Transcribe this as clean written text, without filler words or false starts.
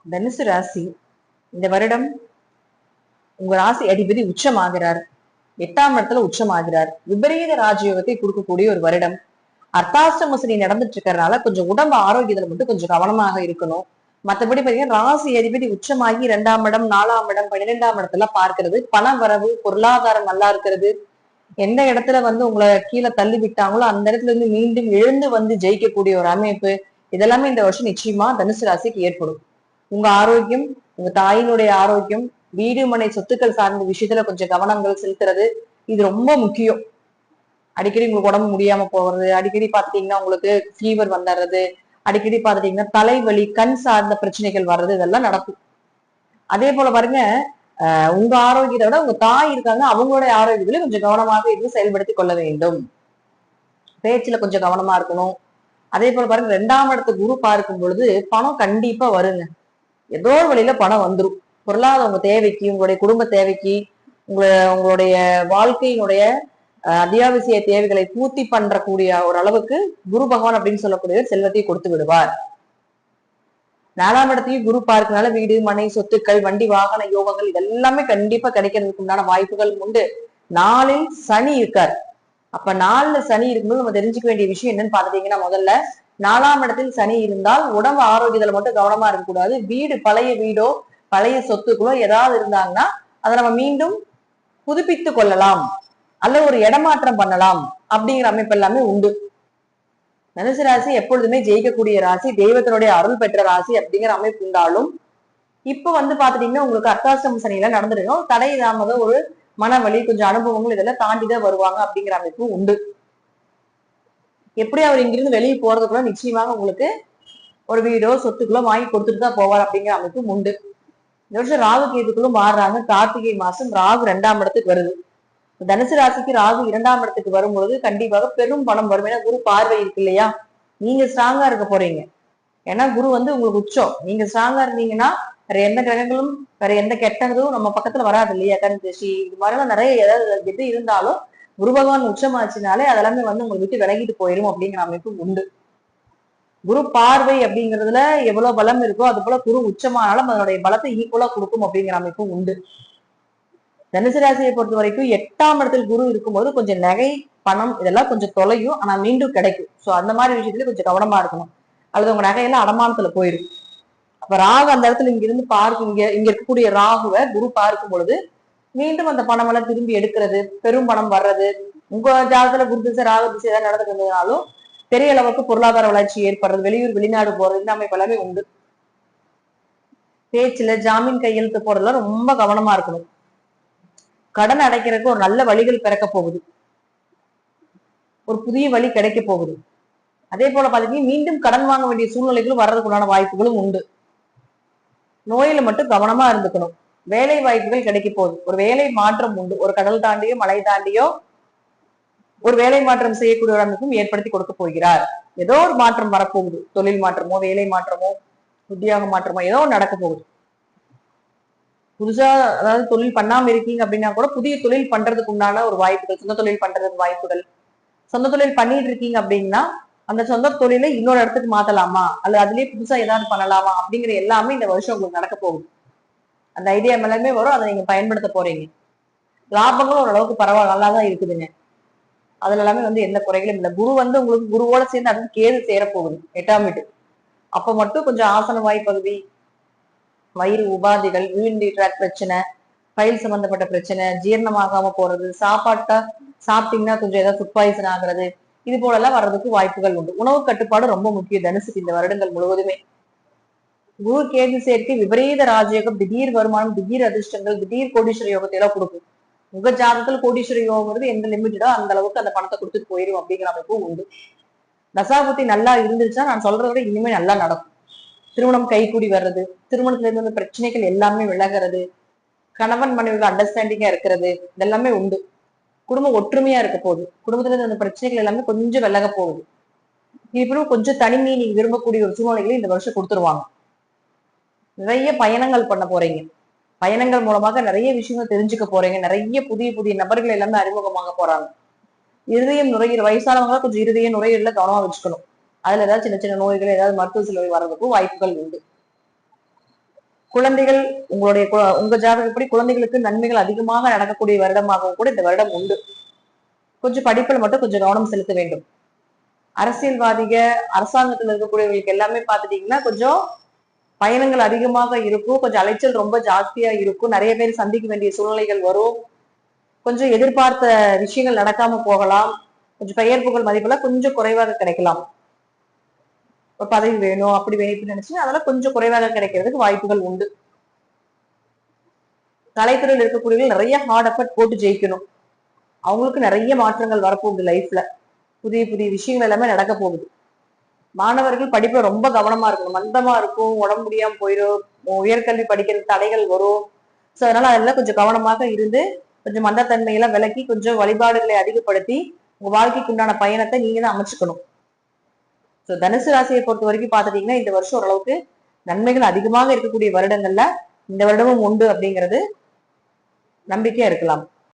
தனுசு ராசி இந்த வருடம் உங்க ராசி அதிபதி உச்சமாகிறார். 8ஆம் இடத்துல உச்சமாகிறார். விபரீத ராஜயோகத்தை கொடுக்கக்கூடிய ஒரு வருடம். அர்த்தாஷ்டம சனி நடந்துட்டு இருக்கிறதுனால கொஞ்சம் உடம்பு ஆரோக்கியத்துல மட்டும் கொஞ்சம் கவனமாக இருக்கணும். மற்றபடி பாத்தீங்கன்னா ராசி அதிபதி உச்சமாகி 2ஆம் இடம், 4ஆம் இடம், 12ஆம் இடத்துல பார்க்கிறது. பண வரவு, பொருளாதாரம் நல்லா இருக்கிறது. எந்த இடத்துல உங்களை கீழே தள்ளி விட்டாங்களோ அந்த இடத்துல இருந்து மீண்டும் எழுந்து ஜெயிக்கக்கூடிய ஒரு அமைப்பு, இதெல்லாமே இந்த வருஷம் நிச்சயமா தனுசு ராசிக்கு ஏற்படும். உங்க ஆரோக்கியம், உங்க தாயினுடைய ஆரோக்கியம், வீடு மனை சொத்துக்கள் சார்ந்த விஷயத்துல கொஞ்சம் கவனங்கள் செலுத்துறது இது ரொம்ப முக்கியம். அடிக்கடி உங்களுக்கு உடம்பு முடியாம போறது, அடிக்கடி பாத்துட்டீங்கன்னா உங்களுக்கு ஃபீவர் வந்துடுறது, அடிக்கடி பாத்துட்டீங்கன்னா தலைவலி, கண் சார்ந்த பிரச்சனைகள் வர்றது, இதெல்லாம் நடக்கும். அதே போல பாருங்க, உங்க ஆரோக்கியத்தை விட உங்க தாய் இருக்காங்க, அவங்களுடைய ஆரோக்கியத்துல கொஞ்சம் கவனமாக இருந்து செயல்படுத்தி கொள்ள வேண்டும். பேச்சுல கொஞ்சம் கவனமா இருக்கணும். அதே போல பாருங்க, 2ஆம் இடத்து குரு பார்க்கும் பொழுது பணம் கண்டிப்பா வருங்க. ஏதோ ஒரு வழியில பணம் வந்துடும். பொருளாதார உங்க தேவைக்கு, உங்களுடைய குடும்ப தேவைக்கு, உங்களுடைய வாழ்க்கையினுடைய அத்தியாவசிய தேவைகளை பூர்த்தி பண்றக்கூடிய ஒரு அளவுக்கு குரு பகவான் அப்படின்னு சொல்லக்கூடிய செல்வத்தை கொடுத்து விடுவார். 4ஆம் இடத்தையும் குரு பார்க்கனால வீடு மனை சொத்துக்கள் வண்டி வாகன யோகங்கள் இதெல்லாமே கண்டிப்பா கிடைக்கிறதுக்கு உண்டான வாய்ப்புகள் உண்டு. 4இல் சனி இருக்கார். அப்ப 4ல சனி இருக்கும்போது நம்ம தெரிஞ்சுக்க வேண்டிய விஷயம் என்னன்னு பாத்துட்டீங்கன்னா, முதல்ல 4ஆம் இடத்தில் சனி இருந்தால் உடம்பு ஆரோக்கியத்துல மட்டும் கவனமா இருக்கக்கூடாது. வீடு பழைய வீடோ பழைய சொத்துக்களோ ஏதாவது இருந்தாங்கன்னா அதை நம்ம மீண்டும் புதுப்பித்து கொள்ளலாம், அல்ல ஒரு இடமாற்றம் பண்ணலாம் அப்படிங்கிற அமைப்பு எல்லாமே உண்டு. தனுசு ராசி எப்பொழுதுமே ஜெயிக்கக்கூடிய ராசி, தெய்வத்தினுடைய அருள் பெற்ற ராசி அப்படிங்கிற அமைப்பு இருந்தாலும் இப்ப பாத்துட்டீங்கன்னா உங்களுக்கு அர்த்தாஷ்டம சனியில நடந்துருக்கும். தடை தாமத ஒரு மனவழி, கொஞ்சம் அனுபவங்கள் இதெல்லாம் தாண்டிதான் வருவாங்க அப்படிங்கிற அமைப்பு உண்டு. எப்படி அவர் இங்கிருந்து வெளியே போறதுக்குள்ள நிச்சயமாக உங்களுக்கு ஒரு வீடோ சொத்துக்களோ வாங்கி கொடுத்துட்டு தான் போவார் அப்படிங்கிற அமைப்பும் உண்டு. இந்த வருஷம் ராகு கேதுக்குள்ளும் மாறுறாங்க. கார்த்திகை மாசம் ராகு 2ஆம் இடத்துக்கு வருது. தனுசு ராசிக்கு ராகு 2ஆம் இடத்துக்கு வரும்பொழுது கண்டிப்பாக பெரும் பணம் வரும். ஏன்னா குரு பார்வை இருக்கு இல்லையா, நீங்க ஸ்ட்ராங்கா இருக்க போறீங்க. ஏன்னா குரு உங்களுக்கு உச்சம். நீங்க ஸ்ட்ராங்கா இருந்தீங்கன்னா வேற எந்த கிரகங்களும் வேற எந்த கெட்டதும் நம்ம பக்கத்துல வராது இல்லையா. கண் திசை இது மாதிரிலாம் நிறைய ஏதாவது எது இருந்தாலும் குரு பகவான் உச்சமாச்சுனாலே அதெல்லாமே உங்களை விட்டு விலகிட்டு போயிடும் அப்படிங்கிற அமைப்பு உண்டு. குரு பார்வை அப்படிங்கிறதுல எவ்வளவு பலம் இருக்கோ அது போல குரு உச்சமானாலும் அதனுடைய பலத்தை ஈக்குவலா கொடுக்கும் அப்படிங்கிற அமைப்பும் உண்டு. தனுசு ராசியை பொறுத்த வரைக்கும் 8ஆம் இடத்தில் குரு இருக்கும்போது கொஞ்சம் நகை பணம் இதெல்லாம் கொஞ்சம் தொலையும், ஆனா மீண்டும் கிடைக்கும். சோ அந்த மாதிரி விஷயத்துல கொஞ்சம் கவனமா இருக்கணும். அல்லது உங்க நகையெல்லாம் அடமானத்துல போயிடும். அப்ப ராகு அந்த இடத்துல இங்க இருந்து இங்க இருக்கக்கூடிய ராகுவை குரு பார்க்கும் பொழுது மீண்டும் அந்த பணம் எல்லாம் திரும்பி எடுக்கிறது, பெரும் பணம் வர்றது, உங்க ஜாதகத்துல குரு திசை ராகு திசை ஏதாவது நடந்துருந்தாலும் பெரிய அளவுக்கு பொருளாதார வளர்ச்சி ஏற்படுறது, வெளியூர் வெளிநாடு போறது இந்த அமைப்பு எல்லாமே உண்டு. பேச்சுல ஜாமீன் கையெழுத்து போறதுல ரொம்ப கவனமா இருக்கணும். கடன் அடைக்கிறதுக்கு ஒரு நல்ல வழிகள் பிறக்க போகுது, ஒரு புதிய வழி கிடைக்க போகுது. அதே போல பாத்தீங்கன்னா மீண்டும் கடன் வாங்க வேண்டிய சூழ்நிலைகளும் வர்றதுக்குண்டான வாய்ப்புகளும் உண்டு. நோயில மட்டும் கவனமா இருந்துக்கணும். வேலை வாய்ப்புகள் கிடைக்க போகுது, ஒரு வேலை மாற்றம் உண்டு. ஒரு கடல் தாண்டியோ மலை தாண்டியோ ஒரு வேலை மாற்றம் செய்யக்கூடிய ஒரு அமைப்பும் ஏற்படுத்தி கொடுக்க போகிறார். ஏதோ ஒரு மாற்றம் வரப்போகுது, தொழில் மாற்றமோ வேலை மாற்றமோ உத்தியோக மாற்றமோ ஏதோ நடக்க போகுது. புதுசா அதாவது தொழில் பண்ணாம இருக்கீங்க அப்படின்னா கூட புதிய தொழில் பண்றதுக்கு உண்டான ஒரு வாய்ப்புகள், சொந்த தொழில் பண்றதுக்கு வாய்ப்புகள். சொந்த தொழில் பண்ணிட்டு இருக்கீங்க அப்படின்னா அந்த சொந்த தொழிலை இன்னொரு இடத்துக்கு மாத்தலாமா, அல்லது அதுலயே புதுசா ஏதாவது பண்ணலாமா அப்படிங்கிற எல்லாமே இந்த வருஷம் உங்களுக்கு நடக்க போகுது. அந்த ஐடியா எல்லாமே வரும், அதை நீங்க பயன்படுத்த போறீங்க. லாபங்களும் ஓரளவுக்கு பரவாயில்ல, நல்லாதான் இருக்குதுங்க. அதுல எல்லாமே எந்த குறைகளும் இல்லை. குரு உங்களுக்கு குருவோட சேர்ந்து அது கேது சேரப்போகுது 8ஆம் வீட்டு. அப்ப மட்டும் கொஞ்சம் ஆசன வாய் பகுதி, வயிறு உபாதைகள், யூரினரி ட்ராக் பிரச்சனை, பயில் சம்பந்தப்பட்ட பிரச்சனை, ஜீரணமாகாம போறது, சாப்பாட்டா சாப்பிட்டீங்கன்னா கொஞ்சம் ஏதாவது ஃபுட் பாய்சன் ஆகுறது, இது போல எல்லாம் வர்றதுக்கு வாய்ப்புகள் உண்டு. உணவு கட்டுப்பாடு ரொம்ப முக்கியம் தனுசுக்கு இந்த வருடங்கள் முழுவதுமே. குரு கேது சேர்க்கை விபரீத ராஜயோகம், திடீர் வருமானம், திடீர் அதிர்ஷ்டங்கள், திடீர் கோடீஸ்வர யோகத்தை எல்லாம் கொடுக்கும். உங்க ஜாதகத்துல கோடீஸ்வர யோகம்ங்கிறது எந்த லிமிட்டடோ அந்த அளவுக்கு அந்த பணத்தை கொடுத்துட்டு போயிடும் அப்படிங்கிற அமைப்பும் உண்டு. தசாபுத்தி நல்லா இருந்துச்சுன்னா நான் சொல்றத விட இனிமே நல்லா நடக்கும். திருமணம் கைகூடி வர்றது, திருமணத்துல இருந்து பிரச்சனைகள் எல்லாமே விலகிறது, கணவன் மனைவிகள் அண்டர்ஸ்டாண்டிங்கா இருக்கிறது, இதெல்லாமே உண்டு. குடும்பம் ஒற்றுமையா இருக்க போகுது, குடும்பத்துல இருந்த பிரச்சனைகள் எல்லாமே கொஞ்சம் விலக போகுது. இப்பவும் கொஞ்சம் தனிமையை நீங்க விரும்பக்கூடிய ஒரு சூழ்நிலைகளை இந்த வருஷம் கொடுத்துருவாங்க. நிறைய பயணங்கள் பண்ண போறீங்க. பயணங்கள் மூலமாக நிறைய விஷயங்கள் தெரிஞ்சுக்க போறீங்க. நிறைய புதிய புதிய நபர்கள் எல்லாமே அறிமுகமாக போறாங்க. இருதயம் நுரையீரல் வயசானவங்க கொஞ்சம் இருதய நுரையீரல கவனமா வச்சுக்கணும். அதுல ஏதாவது சின்ன சின்ன நோய்கள், ஏதாவது மருத்துவ செலவு வர்றதுக்கும் வாய்ப்புகள் உண்டு. குழந்தைகள் உங்க ஜாதகப்படி குழந்தைகளுக்கு நன்மைகள் அதிகமாக நடக்கக்கூடிய வருடமாகவும் கூட இந்த வருடம் உண்டு. கொஞ்சம் படிப்புல மட்டும் கொஞ்சம் கவனம் செலுத்த வேண்டும். அரசியல்வாதிக, அரசாங்கத்தில் இருக்கக்கூடியவர்களுக்கு எல்லாமே பாத்துட்டீங்கன்னா கொஞ்சம் பயணங்கள் அதிகமாக இருக்கும். கொஞ்சம் அலைச்சல் ரொம்ப ஜாஸ்தியா இருக்கும். நிறைய பேர் சந்திக்க வேண்டிய சூழ்நிலைகள் வரும். கொஞ்சம் எதிர்பார்த்த விஷயங்கள் நடக்காம போகலாம். கொஞ்சம் பெயர் புகழ் மதிப்பெல்லாம் கொஞ்சம் குறைவாக கிடைக்கலாம். பதவி வேணும் அப்படி வேணும் நினைச்சு அதெல்லாம் கொஞ்சம் குறைவாக கிடைக்கிறதுக்கு வாய்ப்புகள் உண்டு. கலைத்துறையில் இருக்கக்கூடியவர்கள் நிறைய ஹார்ட் எஃபர்ட் போட்டு ஜெயிக்கணும். அவங்களுக்கு நிறைய மாற்றங்கள் வரப்போகுது லைஃப்ல. புதிய புதிய விஷயங்கள் எல்லாமே நடக்க போகுது. மாணவர்கள் படிப்புல ரொம்ப கவனமா இருக்கணும். மந்தமா இருக்கும், உடம்பு முடியாம போயிடும், உயர்கல்வி படிக்கிறது தடைகள் வரும். சோ அதனால அதெல்லாம் கொஞ்சம் கவனமாக இருந்து கொஞ்சம் மந்தத்தன்மையெல்லாம் விலக்கி கொஞ்சம் வழிபாடுகளை அதிகப்படுத்தி உங்க வாழ்க்கைக்கு உண்டான பயணத்தை நீங்க தான் அமைச்சுக்கணும். சோ தனுசு ராசியை பொறுத்த வரைக்கும் பாத்துட்டீங்கன்னா இந்த வருஷம் ஓரளவுக்கு நன்மைகள் அதிகமாக இருக்கக்கூடிய வருடங்கள்ல இந்த வருடமும் உண்டு அப்படிங்கிறது நம்பிக்கையா இருக்கலாம்.